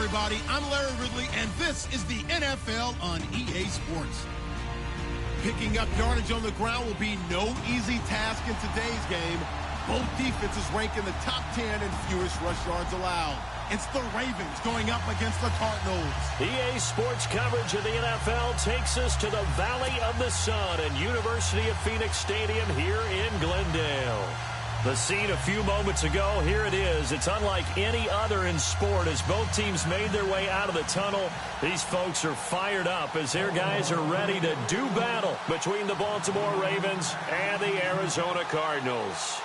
everybody. I'm Larry Ridley, and this is the NFL on EA Sports. Picking up yardage on the ground will be no easy task in today's game. Both defenses rank in the top 10 in fewest rush yards allowed. It's the Ravens going up against the Cardinals. EA Sports coverage of the NFL takes us to the Valley of the Sun and University of Phoenix Stadium here in Glendale. The scene a few moments ago, here it is. It's unlike any other in sport as both teams made their way out of the tunnel. These folks are fired up as their guys are ready to do battle between the Baltimore Ravens and the Arizona Cardinals.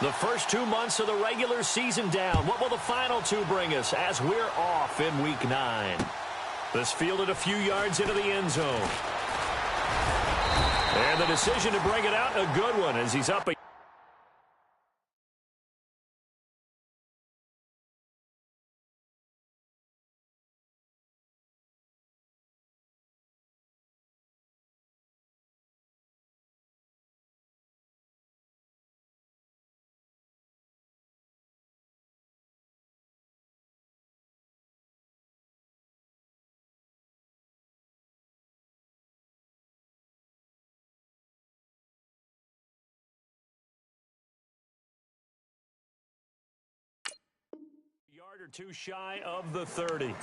The first 2 months of the regular season down. What will the final two bring us as we're off in Week 9? This fielded a few yards into the end zone. And the decision to bring it out, a good one as he's up. Yard or two shy of the 30.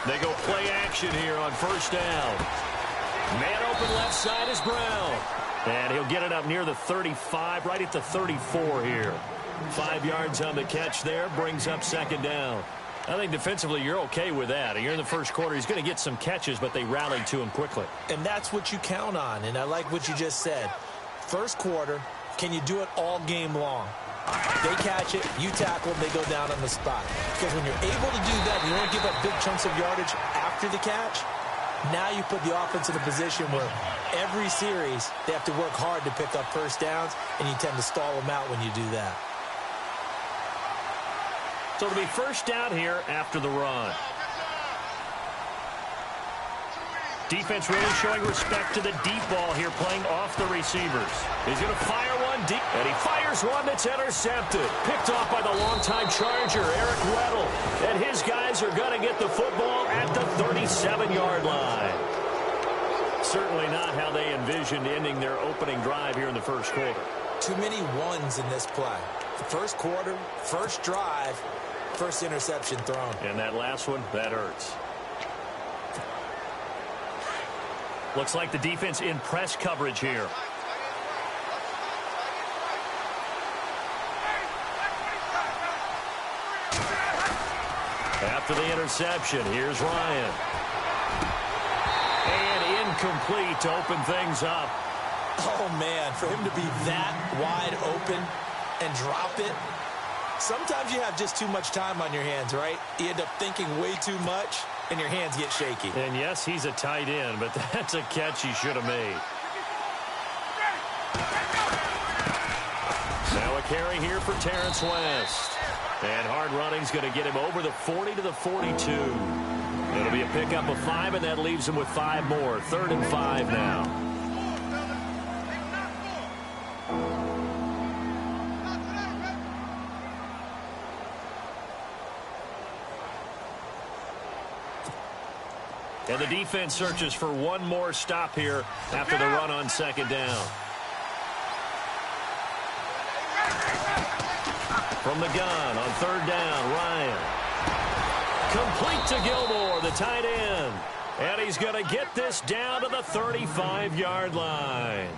They go play action here on first down. Man open left side is Brown. And he'll get it up near the 35, right at the 34 here. 5 yards on the catch there, brings up second down. I think defensively you're okay with that. You're in the first quarter. He's going to get some catches, but they rallied to him quickly. And that's what you count on, and I like what you just said. First quarter, can you do it all game long? They catch it, you tackle them, they go down on the spot. Because when you're able to do that, you don't give up big chunks of yardage after the catch. Now you put the offense in a position where every series they have to work hard to pick up first downs, and you tend to stall them out when you do that. So it'll be first down here after the run. Defense really showing respect to the deep ball here, playing off the receivers. He's going to fire one deep, and he fires one that's intercepted. Picked off by the longtime Charger, Eric Weddle. And his guys are going to get the football at the 37-yard line. Certainly not how they envisioned ending their opening drive here in the first quarter. Too many ones in this play. First quarter, first drive, first interception thrown. And that last one, that hurts. Looks like the defense in press coverage here. After the interception, here's Ryan. And incomplete to open things up. Oh, man, for him to be that wide open and drop it. Sometimes you have just too much time on your hands, right? You end up thinking way too much, and your hands get shaky. And yes, he's a tight end, but that's a catch he should have made. Now a carry here for Terrence West. And hard running's going to get him over the 40 to the 42. It'll be a pickup of 5, and that leaves him with 5 more. 3rd and 5 now. And the defense searches for one more stop here after the run on second down. From the gun on third down, Ryan. Complete to Gilmore, the tight end. And he's going to get this down to the 35-yard line.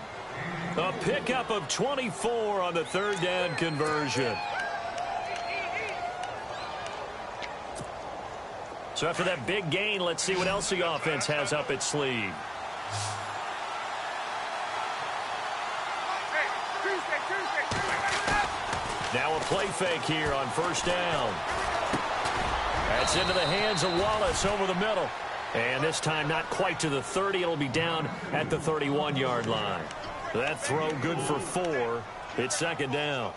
A pickup of 24 on the third down conversion. So after that big gain, let's see what else the offense has up its sleeve. Now a play fake here on first down. That's into the hands of Wallace over the middle. And this time not quite to the 30. It'll be down at the 31-yard line. That throw good for 4. It's second down.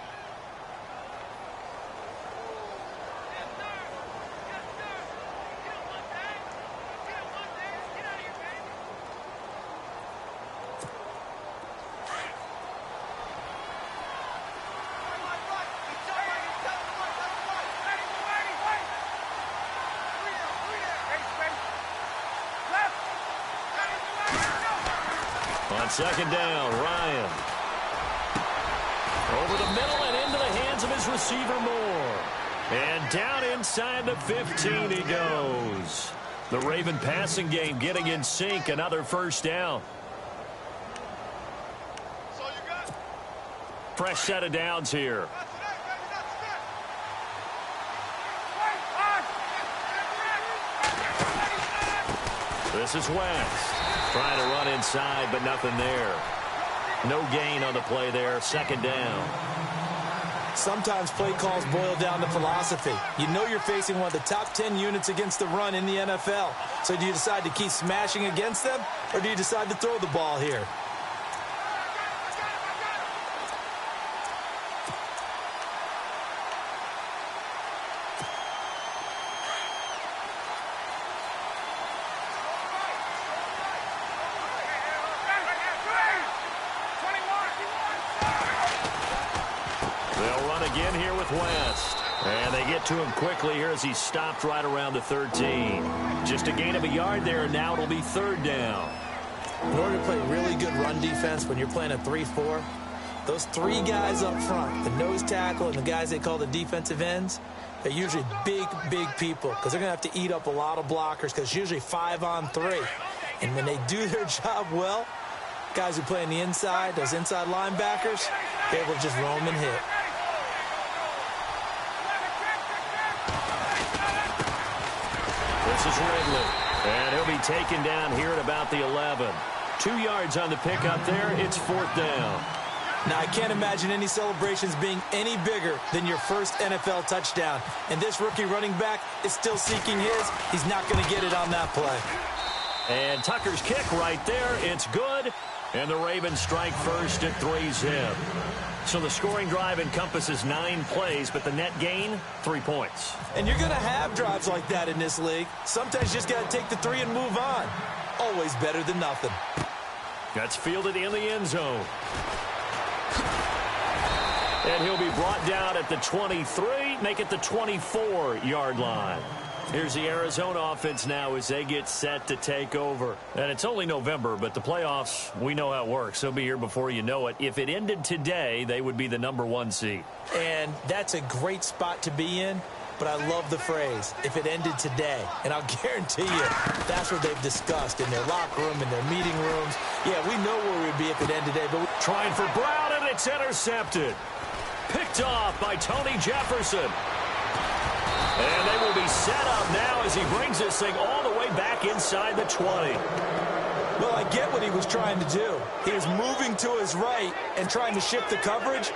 On second down, Ryan. Over the middle and into the hands of his receiver, Moore. And down inside the 15 he goes. The Raven passing game getting in sync. Another first down. Fresh set of downs here. This is West. Trying to run inside, but nothing there. No gain on the play there. Second down. Sometimes play calls boil down to philosophy. You know you're facing one of the top 10 units against the run in the NFL. So do you decide to keep smashing against them, or do you decide to throw the ball here? Again here with West. And they get to him quickly here as he stopped right around the 13. Just a gain of a yard there, and now it'll be third down. In order to play really good run defense when you're playing a 3-4, those 3 guys up front, the nose tackle and the guys they call the defensive ends, they're usually big, big people because they're going to have to eat up a lot of blockers because it's usually 5 on 3. And when they do their job well, guys who play on the inside, those inside linebackers, they're able to just roam and hit. This is Ridley, and he'll be taken down here at about the 11. 2 yards on the pickup there. It's fourth down. Now, I can't imagine any celebrations being any bigger than your first NFL touchdown. And this rookie running back is still seeking his. He's not going to get it on that play. And Tucker's kick right there. It's good. And the Ravens strike first at 3-zip. So the scoring drive encompasses 9 plays, but the net gain, 3 points. And you're going to have drives like that in this league. Sometimes you just got to take the 3 and move on. Always better than nothing. That's fielded in the end zone. And he'll be brought down at the 23, make it the 24-yard line. Here's the Arizona offense now as they get set to take over. And it's only November, but the playoffs, we know how it works. They'll be here before you know it. If it ended today, they would be the #1 seed. And that's a great spot to be in, but I love the phrase, if it ended today. And I'll guarantee you, that's what they've discussed in their locker room, in their meeting rooms. Yeah, we know where we'd be if it ended today. But trying for Brown, and it's intercepted. Picked off by Tony Jefferson. And they will be set up now as he brings this thing all the way back inside the 20. Well, I get what he was trying to do. He was moving to his right and trying to shift the coverage,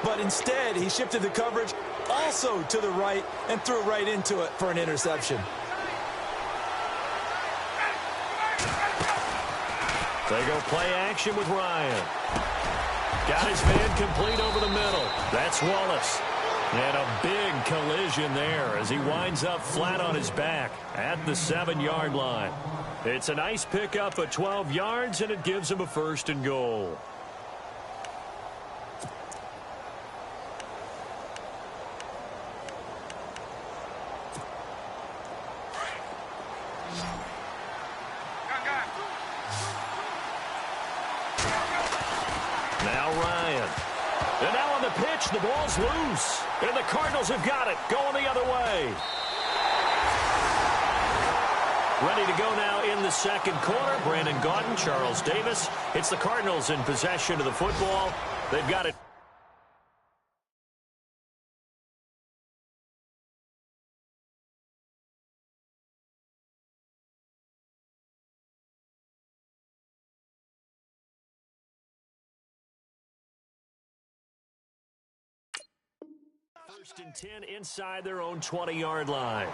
but instead he shifted the coverage also to the right and threw right into it for an interception. They go play action with Ryan. Got his man complete over the middle. That's Wallace. And a big collision there as he winds up flat on his back at the 7-yard line. It's a nice pickup of 12 yards, and it gives him a 1st and goal. Now Ryan. And now on the pitch, the ball's loose. And the Cardinals have got it, going the other way. Ready to go now in the second quarter. Brandon Gaudin, Charles Davis. It's the Cardinals in possession of the football. They've got it. First and 10 inside their own 20-yard line.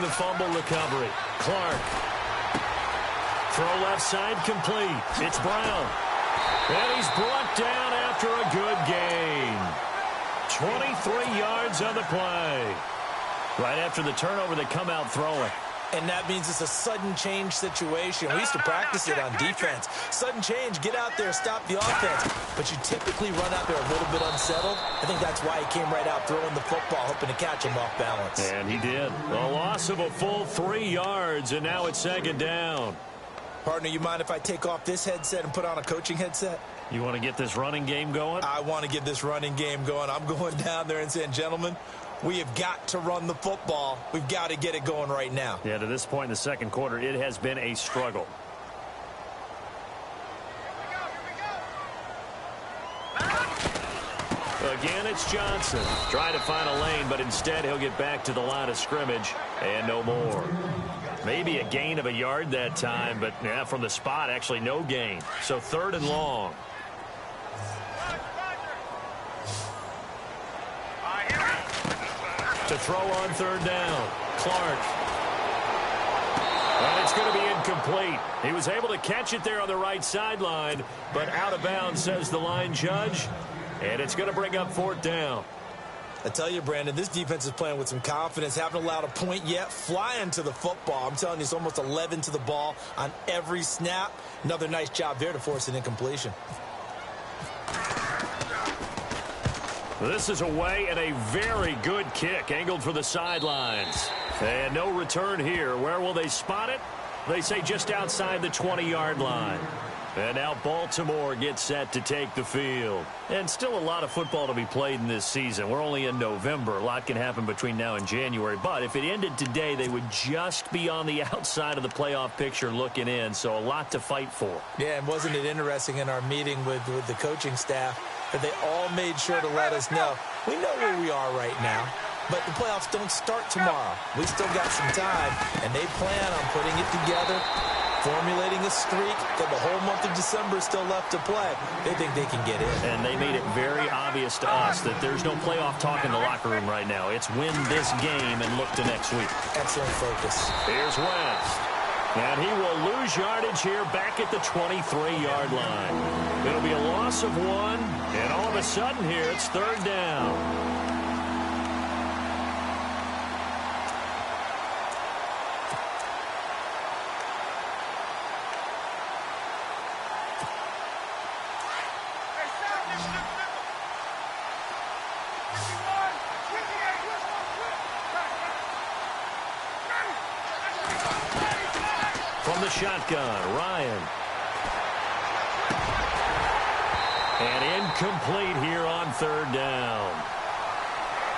the fumble recovery. Clark. Throw left side complete. It's Brown. And he's brought down after a good gain. 23 yards on the play. Right after the turnover, they come out throwing. And that means it's a sudden change situation. We used to practice it on defense. Sudden change, get out there, stop the offense. But you typically run out there a little bit unsettled. I think that's why he came right out throwing the football, hoping to catch him off balance. And he did. A loss of a full 3 yards, and now it's second down. Partner, you mind if I take off this headset and put on a coaching headset? You want to get this running game going? I want to get this running game going. I'm going down there and saying, gentlemen, we have got to run the football. We've got to get it going right now. Yeah, to this point in the second quarter, it has been a struggle. Again, it's Johnson. Trying to find a lane, but instead he'll get back to the line of scrimmage and no more. Maybe a gain of a yard that time, but yeah, from the spot, actually no gain. So 3rd and long. To throw on 3rd down. Clark. And it's going to be incomplete. He was able to catch it there on the right sideline, but out of bounds, says the line judge. And it's going to bring up 4th down. I tell you, Brandon, this defense is playing with some confidence. Haven't allowed a point yet. Flying to the football. I'm telling you, it's almost 11 to the ball on every snap. Another nice job there to force an incompletion. This is away and a very good kick angled for the sidelines. And no return here. Where will they spot it? They say just outside the 20-yard line. And now Baltimore gets set to take the field. And still a lot of football to be played in this season. We're only in November. A lot can happen between now and January. But if it ended today, they would just be on the outside of the playoff picture looking in. So a lot to fight for. Yeah, and wasn't it interesting in our meeting with the coaching staff that they all made sure to let us know, we know where we are right now, but the playoffs don't start tomorrow. We still got some time, and they plan on putting it together, formulating a streak, that the whole month of December is still left to play. They think they can get in. And they made it very obvious to us that there's no playoff talk in the locker room right now. It's win this game and look to next week. Excellent focus. Here's West. And he will lose yardage here back at the 23-yard line. It'll be a loss of 1, and all of a sudden here it's 3rd down. From the shotgun, Ryan. And incomplete here on 3rd down.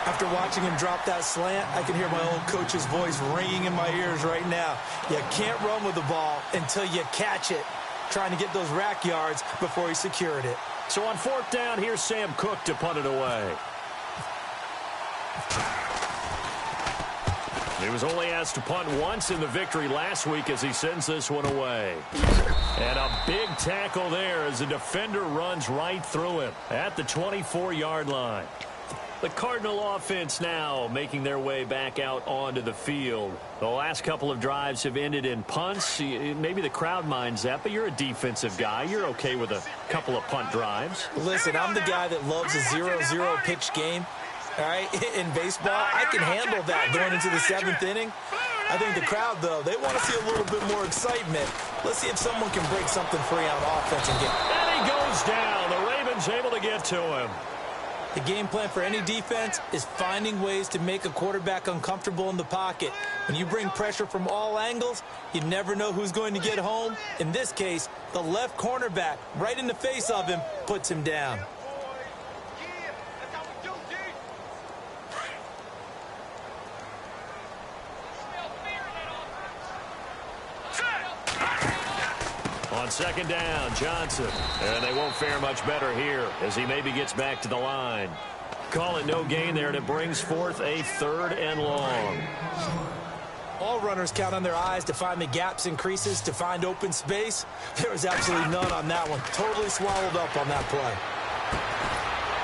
After watching him drop that slant, I can hear my own coach's voice ringing in my ears right now. You can't run with the ball until you catch it. Trying to get those rack yards before he secured it. So on 4th down, here's Sam Cook to punt it away. He was only asked to punt once in the victory last week as he sends this one away. And a big tackle there as the defender runs right through him at the 24-yard line. The Cardinal offense now making their way back out onto the field. The last couple of drives have ended in punts. Maybe the crowd minds that, but you're a defensive guy. You're okay with a couple of punt drives. Listen, I'm the guy that loves a 0-0 pitch game. All right, in baseball, I can handle that going into the 7th inning. I think the crowd, though, they want to see a little bit more excitement. Let's see if someone can break something free on offense and get. And he goes down. The Ravens able to get to him. The game plan for any defense is finding ways to make a quarterback uncomfortable in the pocket. When you bring pressure from all angles, you never know who's going to get home. In this case, the left cornerback, right in the face of him, puts him down. On 2nd down, Johnson. And they won't fare much better here as he maybe gets back to the line. Call it no gain there, and it brings forth a 3rd and long. All runners count on their eyes to find the gaps and creases, to find open space. There was absolutely none on that one. Totally swallowed up on that play.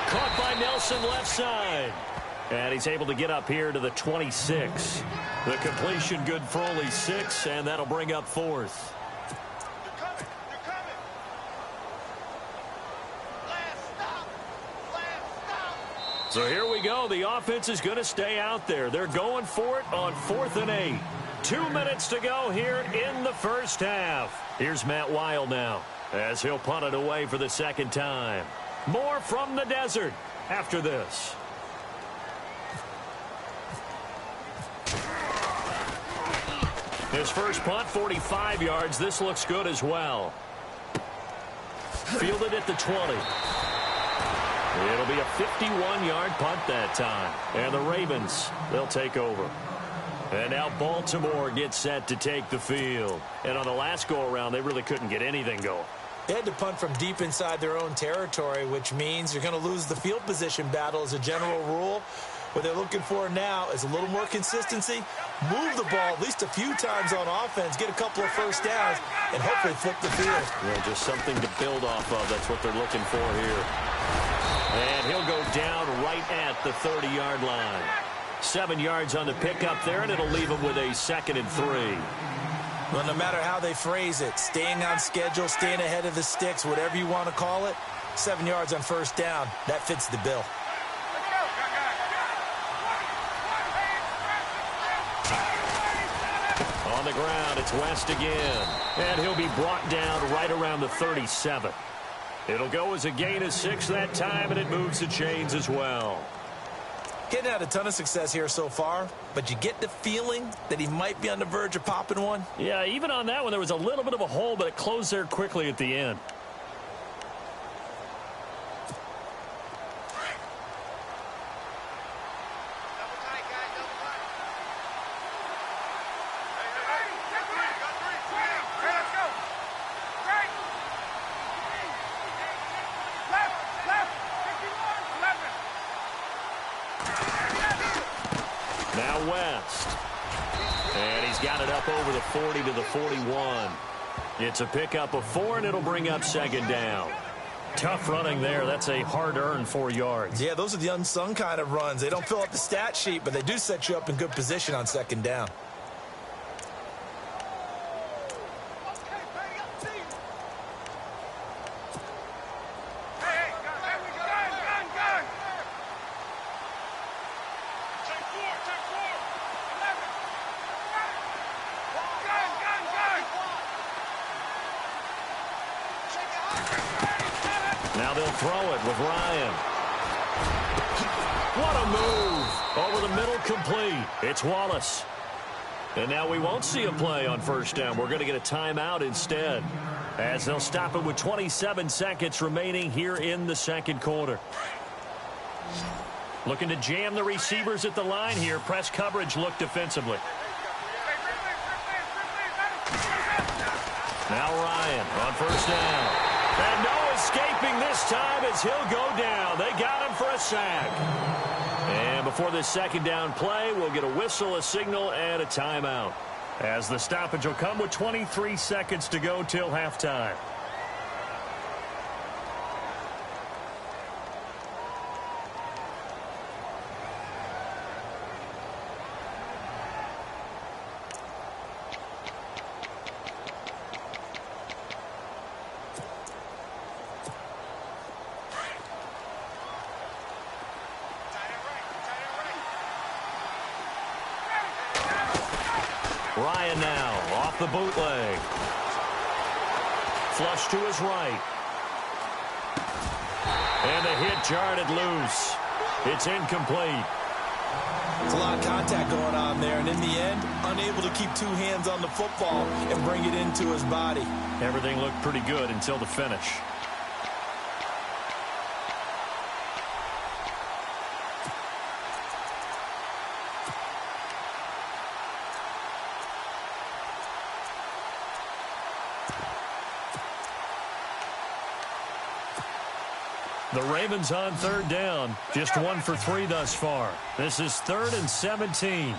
Caught by Nelson left side. And he's able to get up here to the 26. The completion good for only 6, and that'll bring up 4th. So here we go. The offense is going to stay out there. They're going for it on 4th and 8. 2 minutes to go here in the first half. Here's Matt Weil now as he'll punt it away for the second time. More from the desert after this. His first punt, 45 yards. This looks good as well. Fielded at the 20. It'll be a 51-yard punt that time. And the Ravens, they'll take over. And now Baltimore gets set to take the field. And on the last go-around, they really couldn't get anything going. They had to punt from deep inside their own territory, which means you're going to lose the field position battle as a general rule. What they're looking for now is a little more consistency, move the ball at least a few times on offense, get a couple of first downs, and hopefully flip the field. Yeah, just something to build off of. That's what they're looking for here. And he'll go down right at the 30-yard line. 7 yards on the pickup there, and it'll leave him with a 2nd and 3. Well, no matter how they phrase it, staying on schedule, staying ahead of the sticks, whatever you want to call it, 7 yards on first down, that fits the bill. On the ground, it's West again. And he'll be brought down right around the 37. It'll go as a gain of 6 that time, and it moves the chains as well. Getting had a ton of success here so far, but you get the feeling that he might be on the verge of popping one. Yeah, even on that one, there was a little bit of a hole, but it closed there quickly at the end. Now West. And he's got it up over the 40 to the 41. It's a pickup of 4, and it'll bring up 2nd down. Tough running there. That's a hard-earned 4 yards. Yeah, those are the unsung kind of runs. They don't fill up the stat sheet, but they do set you up in good position on 2nd down. Now they'll throw it with Ryan. What a move. Over the middle, complete. It's Wallace. And now we won't see a play on first down. We're going to get a timeout instead, as they'll stop it with 27 seconds remaining here in the second quarter. Looking to jam the receivers at the line here. Press coverage look defensively. Now Ryan on first down. And no escaping this time as he'll go down. They got him for a sack. And before this 2nd down play, we'll get a whistle, a signal, and a timeout, as the stoppage will come with 23 seconds to go till halftime. Ryan now off the bootleg. Flush to his right. And the hit jarred it loose. It's incomplete. There's a lot of contact going on there, and in the end, unable to keep 2 hands on the football and bring it into his body. Everything looked pretty good until the finish. The Ravens on 3rd down. Just 1 for 3 thus far. This is 3rd and 17.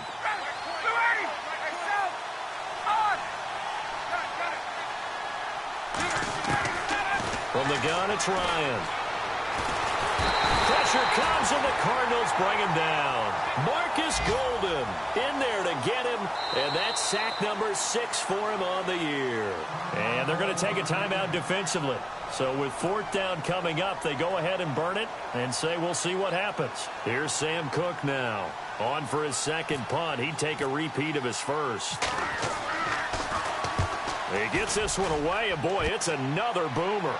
From the gun, it's Ryan. Pressure comes, and the Cardinals bring him down. Marcus Golden in there to get him, and that's sack number 6 for him on the year. And they're going to take a timeout defensively. So with 4th down coming up, they go ahead and burn it and say we'll see what happens. Here's Sam Cook now. On for his 2nd punt. He'd take a repeat of his 1st. He gets this one away, and boy, it's another boomer.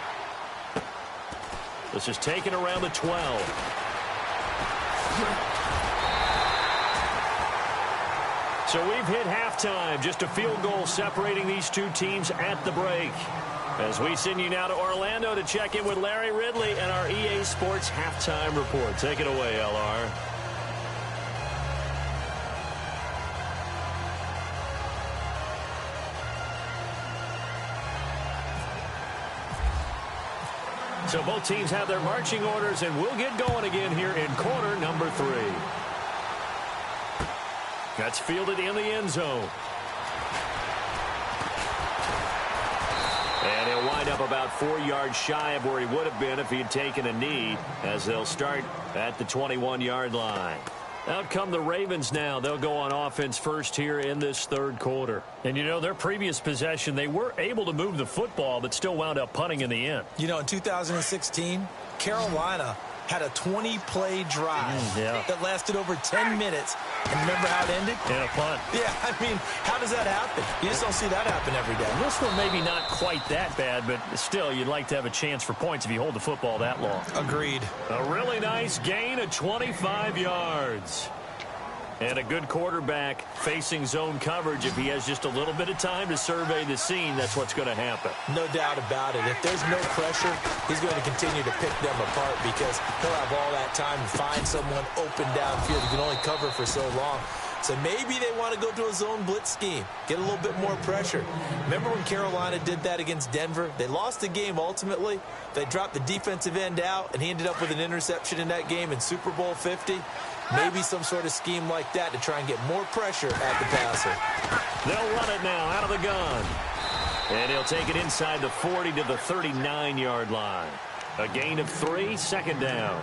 This is taken around the 12. So we've hit halftime. Just a field goal separating these two teams at the break. As we send you now to Orlando to check in with Larry Ridley and our EA Sports halftime report. Take it away, LR. So both teams have their marching orders, and we'll get going again here in quarter number 3. That's fielded in the end zone. And he'll wind up about 4 yards shy of where he would have been if he had taken a knee, as they'll start at the 21-yard line. Out come the Ravens now. They'll go on offense first here in this 3rd quarter. And, you know, their previous possession, they were able to move the football, but still wound up punting in the end. You know, in 2016, Carolina had a 20-play drive that lasted over 10 minutes. And remember how it ended? In a punt. Yeah, I mean, how does that happen? You just don't see that happen every day. This one maybe not quite that bad, but still, you'd like to have a chance for points if you hold the football that long. Agreed. A really nice gain of 25 yards. And a good quarterback facing zone coverage. If he has just a little bit of time to survey the scene, that's what's going to happen. No doubt about it. If there's no pressure, he's going to continue to pick them apart because he'll have all that time to find someone open downfield. He can only cover for so long. So maybe they want to go to a zone blitz scheme, get a little bit more pressure. Remember when Carolina did that against Denver? They lost the game ultimately. They dropped the defensive end out, and he ended up with an interception in that game in Super Bowl 50. Maybe some sort of scheme like that to try and get more pressure at the passer. They'll run it now out of the gun. And he'll take it inside the 40 to the 39-yard line. A gain of 3, 2nd down.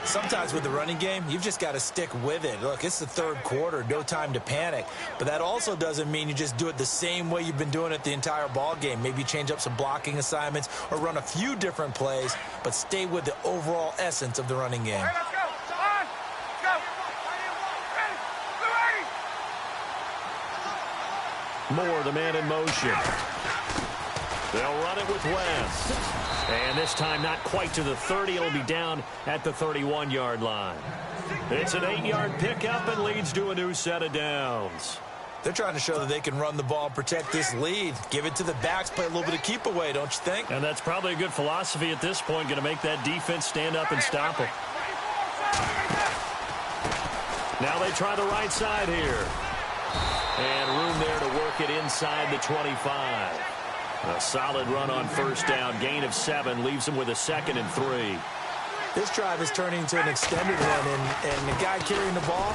Sometimes with the running game, you've just got to stick with it. Look, it's the 3rd quarter, no time to panic. But that also doesn't mean you just do it the same way you've been doing it the entire ball game. Maybe change up some blocking assignments or run a few different plays, but stay with the overall essence of the running game. Moore, the man in motion. They'll run it with West. And this time not quite to the 30. It'll be down at the 31-yard line. It's an 8-yard pickup and leads to a new set of downs. They're trying to show that they can run the ball, protect this lead. Give it to the backs, play a little bit of keep away, don't you think? And that's probably a good philosophy at this point, going to make that defense stand up and stop them. Now they try the right side here. And room there to work it inside the 25. A solid run on 1st down. Gain of 7 leaves him with a 2nd and 3. This drive is turning into an extended one, and the guy carrying the ball,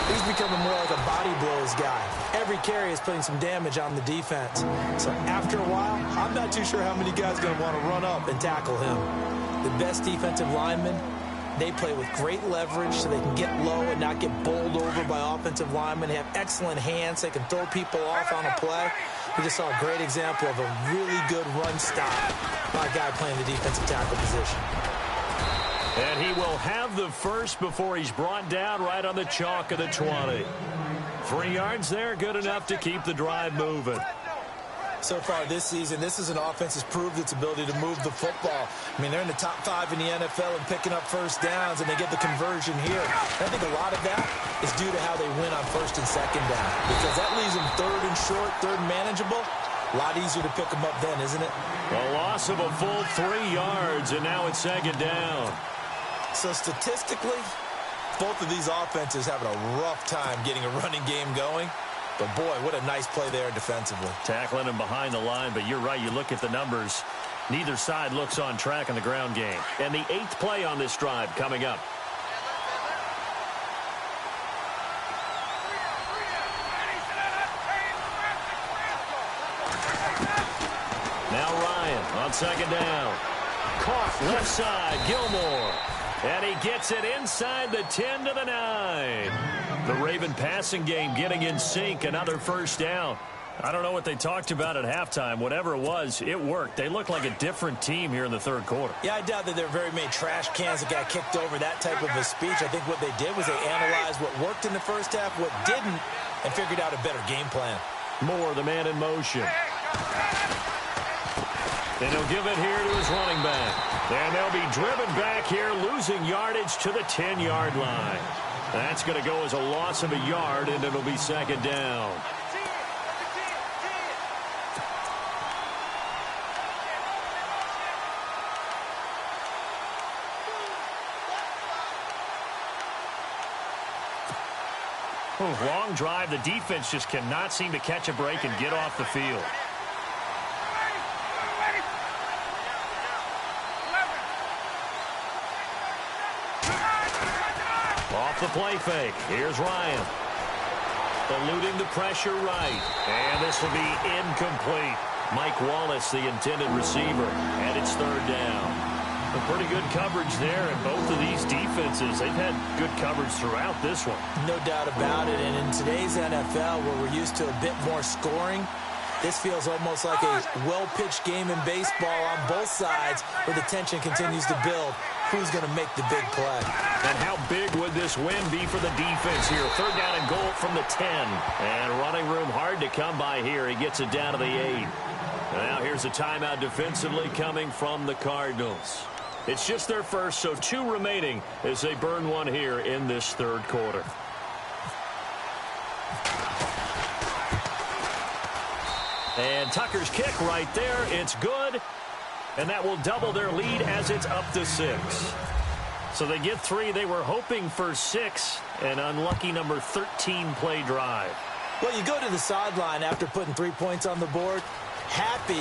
he's becoming more like a body blows guy. Every carry is putting some damage on the defense. So after a while, I'm not too sure how many guys are going to want to run up and tackle him. The best defensive linemen, they play with great leverage so they can get low and not get bowled over by offensive linemen. They have excellent hands. They can throw people off on a play. We just saw a great example of a really good run stop by a guy playing the defensive tackle position. And he will have the first before he's brought down right on the chalk of the 20. 3 yards there, good enough to keep the drive moving. So far this season, this is an offense that's proved its ability to move the football. I mean, they're in the top 5 in the NFL and picking up 1st downs, and they get the conversion here. And I think a lot of that is due to how they win on 1st and 2nd down, because that leaves them 3rd and short, 3rd and manageable. A lot easier to pick them up then, isn't it? A loss of a full 3 yards, and now it's 2nd down. So statistically, both of these offenses having a rough time getting a running game going. But, boy, what a nice play there defensively. Tackling him behind the line, but you're right. You look at the numbers. Neither side looks on track in the ground game. And the 8th play on this drive coming up. Now Ryan on 2nd down. Caught left side, Gilmore. And he gets it inside the 10 to the 9. The Raven passing game getting in sync. Another first down. I don't know what they talked about at halftime. Whatever it was, it worked. They look like a different team here in the third quarter. Yeah, I doubt that there are very many trash cans that got kicked over, that type of a speech. I think what they did was they analyzed what worked in the first half, what didn't, and figured out a better game plan. Moore, the man in motion. And he'll give it here to his running back. And they'll be driven back here, losing yardage to the 10-yard line. That's going to go as a loss of a yard, and it'll be second down. Long drive. The defense just cannot seem to catch a break and get off the field. Off the play fake. Here's Ryan. Eluding the pressure right. And this will be incomplete. Mike Wallace, the intended receiver. And it's third down. A pretty good coverage there, and both of these defenses, they've had good coverage throughout this one. No doubt about it, and in today's NFL, where we're used to a bit more scoring, this feels almost like a well-pitched game in baseball on both sides, where the tension continues to build. Who's going to make the big play? And how big would this win be for the defense here? Third down and goal from the 10. And running room hard to come by here. He gets it down to the 8. Now here's a timeout defensively coming from the Cardinals. It's just their first, so 2 remaining as they burn one here in this third quarter. And Tucker's kick right there. It's good. And that will double their lead as it's up to 6. So they get 3. They were hoping for 6. An unlucky number 13 play drive. Well, you go to the sideline after putting 3 points on the board. Happy,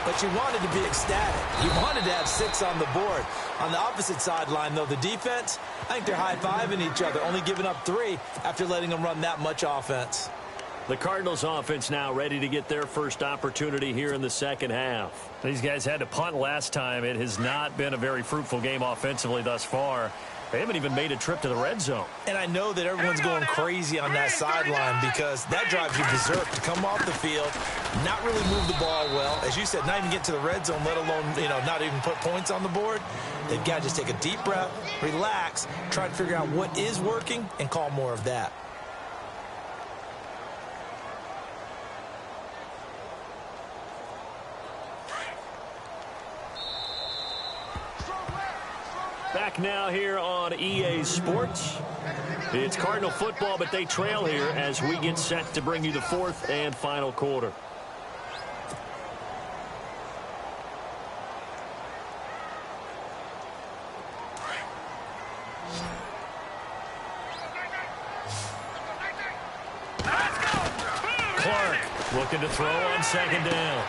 but you wanted to be ecstatic. You wanted to have 6 on the board. On the opposite sideline, though, the defense, I think they're high-fiving each other, only giving up 3 after letting them run that much offense. The Cardinals offense now ready to get their first opportunity here in the second half. These guys had to punt last time. It has not been a very fruitful game offensively thus far. They haven't even made a trip to the red zone. And I know that everyone's going crazy on that sideline because that drives you berserk to come off the field, not really move the ball well. As you said, not even get to the red zone, let alone, not even put points on the board. They've got to just take a deep breath, relax, try to figure out what is working, and call more of that. Back now here on EA Sports. It's Cardinal football, but they trail here as we get set to bring you the fourth and final quarter. Clark looking to throw on second down.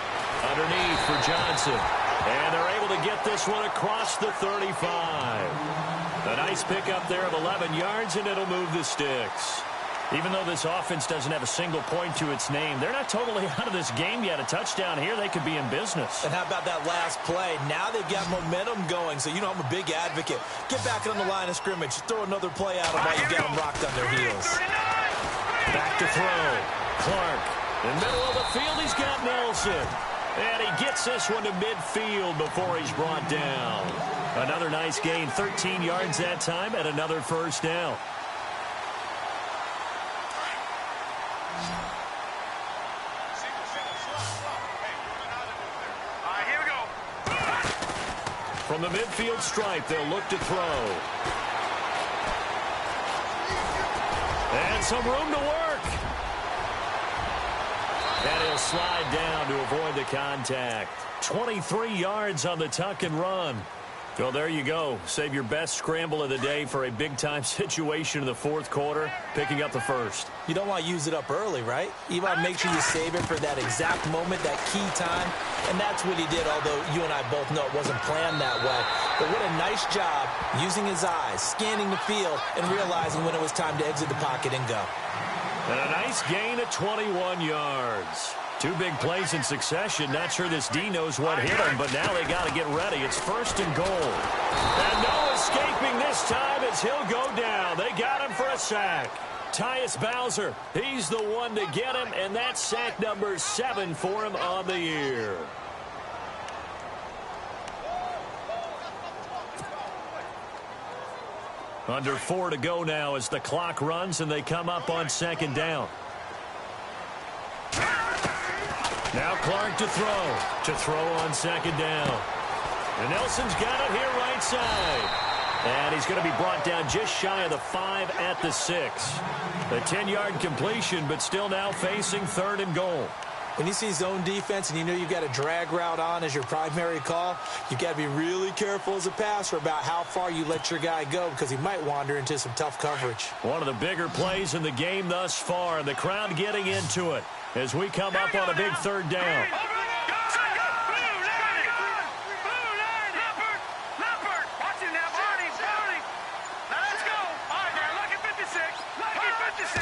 Underneath for Johnson. And they're able to get this one across the 35. A nice pickup there of 11 yards, and it'll move the sticks. Even though this offense doesn't have a single point to its name, they're not totally out of this game yet. A touchdown here, they could be in business. And how about that last play? Now they've got momentum going, so I'm a big advocate. Get back on the line of scrimmage. Throw another play at them while you got them rocked on their heels. Back to throw. Clark. In the middle of the field, he's got Nelson. And he gets this one to midfield before he's brought down. Another nice gain, 13 yards that time, and another first down. Here we go. From the midfield stripe, they'll look to throw. And some room to work. And he'll slide down to avoid the contact. 23 yards on the tuck and run. Well, there you go. Save your best scramble of the day for a big-time situation in the fourth quarter, picking up the first. You don't want to use it up early, right? You want to make sure you save it for that exact moment, that key time. And that's what he did, although you and I both know it wasn't planned that way. But what a nice job using his eyes, scanning the field, and realizing when it was time to exit the pocket and go. And a nice gain of 21 yards. Two big plays in succession. Not sure this D knows what hit him, but now they got to get ready. It's 1st and goal. And no escaping this time as he'll go down. They got him for a sack. Tyus Bowser, he's the one to get him, and that's sack number 7 for him on the year. Under 4 to go now as the clock runs and they come up on 2nd down. Now Clark to throw on 2nd down. And Nelson's got it here right side. And he's going to be brought down just shy of the 5 at the 6. A 10-yard completion, but still now facing 3rd and goal. When you see zone defense and you know you've got a drag route on as your primary call, you've got to be really careful as a passer about how far you let your guy go because he might wander into some tough coverage. One of the bigger plays in the game thus far, and the crowd getting into it as we come up on a big 3rd down.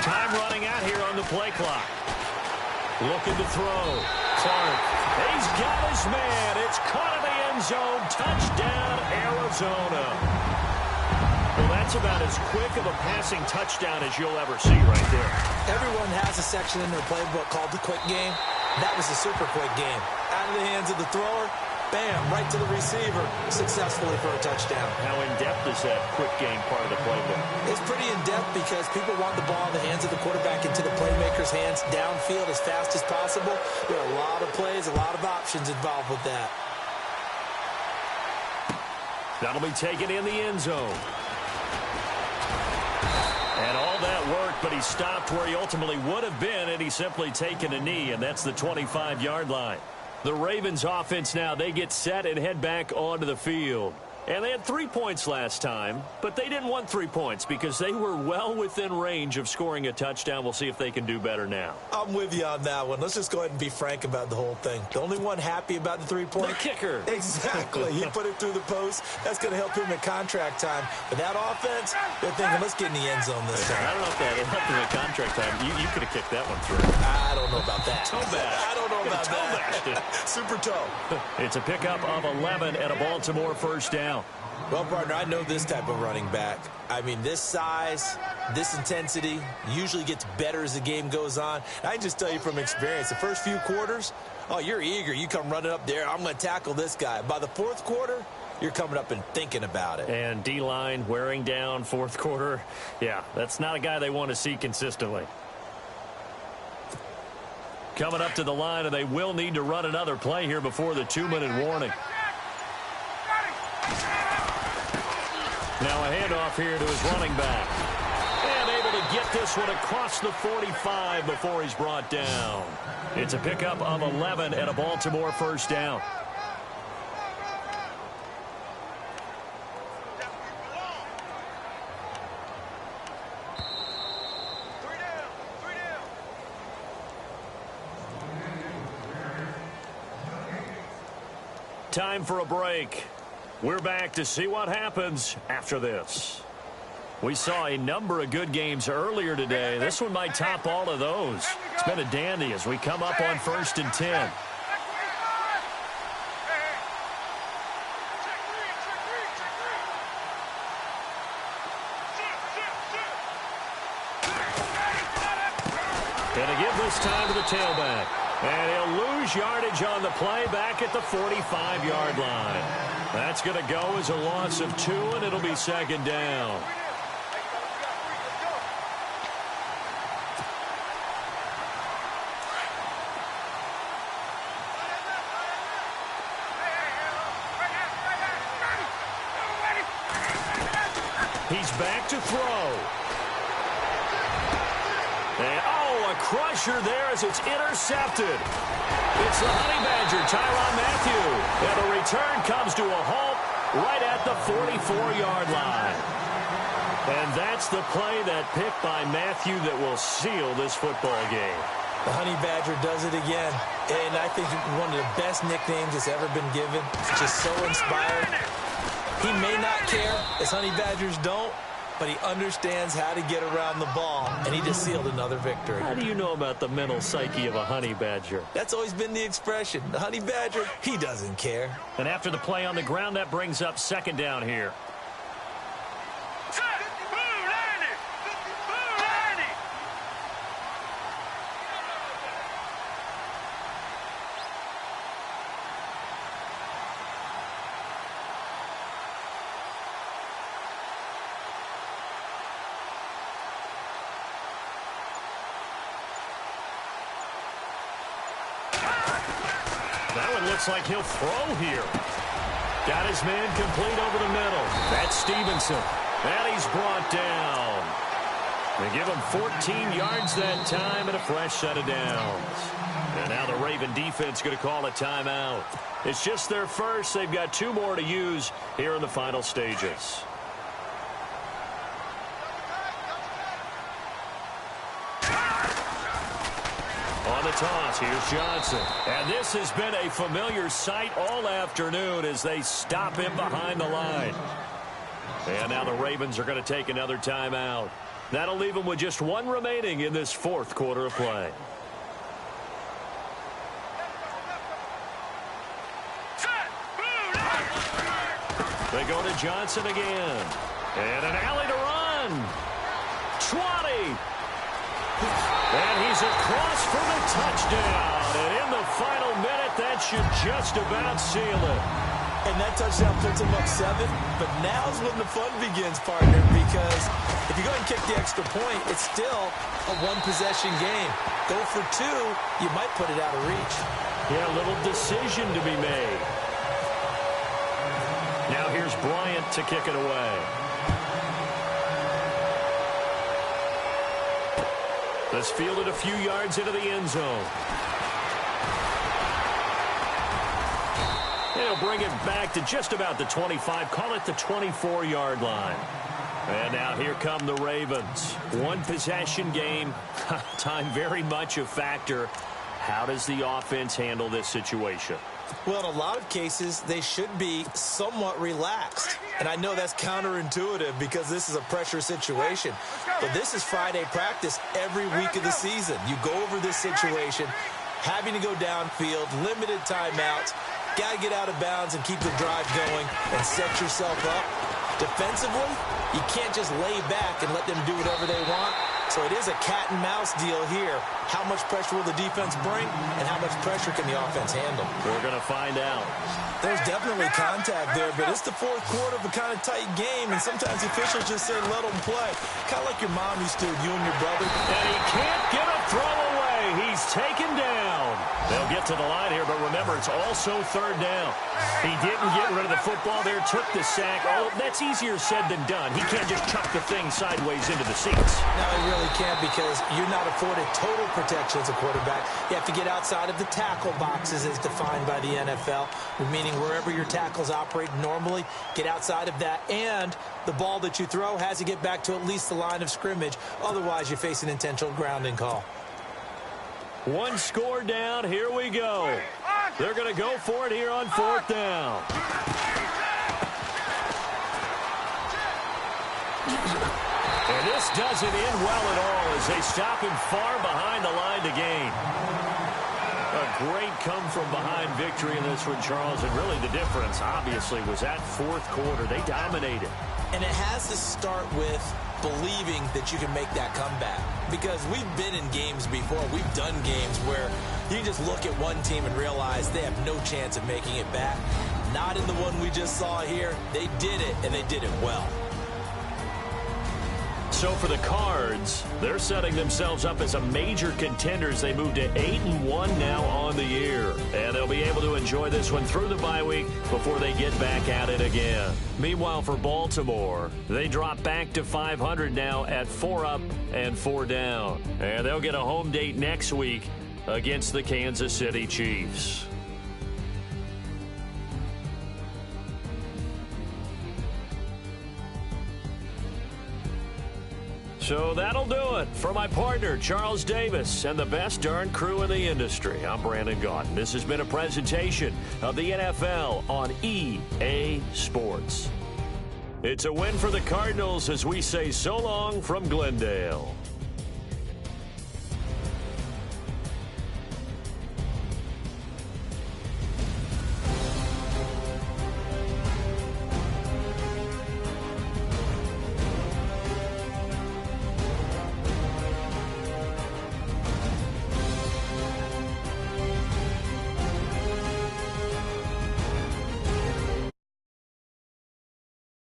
Time running out here on the play clock. Looking to throw. Clark. He's got his man. It's caught in the end zone. Touchdown, Arizona. Well, that's about as quick of a passing touchdown as you'll ever see right there. Everyone has a section in their playbook called the quick game. That was a super quick game. Out of the hands of the thrower, bam, right to the receiver, successfully for a touchdown. How in-depth is that quick game part of the playbook? It's pretty in-depth because people want the ball in the hands of the quarterback into the playmaker's hands downfield as fast as possible. There are a lot of plays, a lot of options involved with that. That'll be taken in the end zone. And all that worked, but he stopped where he ultimately would have been, and he's simply taken a knee, and that's the 25-yard line. The Ravens offense now, they get set and head back onto the field. And they had 3 points last time, but they didn't want 3 points because they were well within range of scoring a touchdown. We'll see if they can do better now. I'm with you on that one. Let's just go ahead and be frank about the whole thing. The only one happy about the 3-point? The kicker. Exactly. He put it through the post. That's going to help him at contract time. But that offense, they're thinking, let's get in the end zone this time. I don't know if that helped him at contract time. You could have kicked that one through. I don't know about that. Toe bash. I don't know about that. Super toe. It's a pickup of 11 and a Baltimore 1st down. Well, partner, I know this type of running back. I mean, this size, this intensity usually gets better as the game goes on. I can just tell you from experience, the first few quarters, oh, you're eager. You come running up there, I'm going to tackle this guy. By the 4th quarter, you're coming up and thinking about it. And D-line wearing down 4th quarter. Yeah, that's not a guy they want to see consistently. Coming up to the line, and they will need to run another play here before the 2-minute warning. Now a handoff here to his running back. And able to get this one across the 45 before he's brought down. It's a pickup of 11 and a Baltimore 1st down. Time for a break. We're back to see what happens after this. We saw a number of good games earlier today. This one might top all of those. It's been a dandy as we come up on 1st and 10. Gonna give this time to the tailback. And he'll lose yardage on the play back at the 45-yard line. That's going to go as a loss of 2, and it'll be 2nd down. He's back to throw. And, a crusher there as it's intercepted. It's the Honey Badger, Tyrann Mathieu. And the return comes to a halt right at the 44-yard line. And that's the play, that pick by Mathieu, that will seal this football game. The Honey Badger does it again. And I think one of the best nicknames that's ever been given. It's just so inspired. He may not care, as Honey Badgers don't, but he understands how to get around the ball, and he just sealed another victory. How do you know about the mental psyche of a honey badger? That's always been the expression. The honey badger, he doesn't care. And after the play on the ground, that brings up second down here. That one looks like he'll throw here. Got his man complete over the middle. That's Stevenson. And he's brought down. They give him 14 yards that time and a fresh set of downs. And now the Raven defense going to call a timeout. It's just their first. They've got 2 more to use here in the final stages. On the toss, here's Johnson. And this has been a familiar sight all afternoon as they stop him behind the line. And now the Ravens are going to take another timeout. That'll leave them with just 1 remaining in this 4th quarter of play. They go to Johnson again. And an alley to run. 20. And he's across for the touchdown. And in the final minute, that should just about seal it. And that touchdown puts him up 7. But now's when the fun begins, partner, because if you go and kick the extra point, it's still a 1-possession game. Go for 2, you might put it out of reach. Yeah, a little decision to be made. Now here's Bryant to kick it away. This fielded a few yards into the end zone. He'll bring it back to just about the 25. Call it the 24-yard line. And now here come the Ravens. 1-possession game. Time very much a factor. How does the offense handle this situation? Well, in a lot of cases, they should be somewhat relaxed. And I know that's counterintuitive because this is a pressure situation. But this is Friday practice every week of the season. You go over this situation, having to go downfield, limited timeouts, got to get out of bounds and keep the drive going and set yourself up. Defensively, you can't just lay back and let them do whatever they want. So it is a cat-and-mouse deal here. How much pressure will the defense bring, and how much pressure can the offense handle? We're going to find out. There's definitely contact there, but it's the 4th quarter of a kind of tight game, and sometimes the officials just say, let them play. Kind of like your mom used to, you and your brother. And he can't get a throw away. He's taken down. They'll get to the line here, but remember, it's also 3rd down. He didn't get rid of the football there, took the sack. Oh, that's easier said than done. He can't just chuck the thing sideways into the seats. No, he really can't because you're not afforded total protection as a quarterback. You have to get outside of the tackle boxes as defined by the NFL, meaning wherever your tackles operate normally, get outside of that, and the ball that you throw has to get back to at least the line of scrimmage. Otherwise, you face an intentional grounding call. 1 score down. Here we go. They're going to go for it here on 4th down. And this doesn't end well at all as they stop him far behind the line to gain. A great come-from-behind victory in this one, Charles. And really the difference, obviously, was that 4th quarter. They dominated. And it has to start with believing that you can make that comeback. Because we've been in games before. We've done games where you can just look at one team and realize they have no chance of making it back. Not in the one we just saw here. They did it, and they did it well. So for the Cards, they're setting themselves up as a major contender as they move to 8-1 now on the year. And they'll be able to enjoy this one through the bye week before they get back at it again. Meanwhile, for Baltimore, they drop back to 500 now at 4 up and 4 down. And they'll get a home date next week against the Kansas City Chiefs. So that'll do it. For my partner, Charles Davis, and the best darn crew in the industry, I'm Brandon Gaudin. This has been a presentation of the NFL on EA Sports. It's a win for the Cardinals as we say so long from Glendale.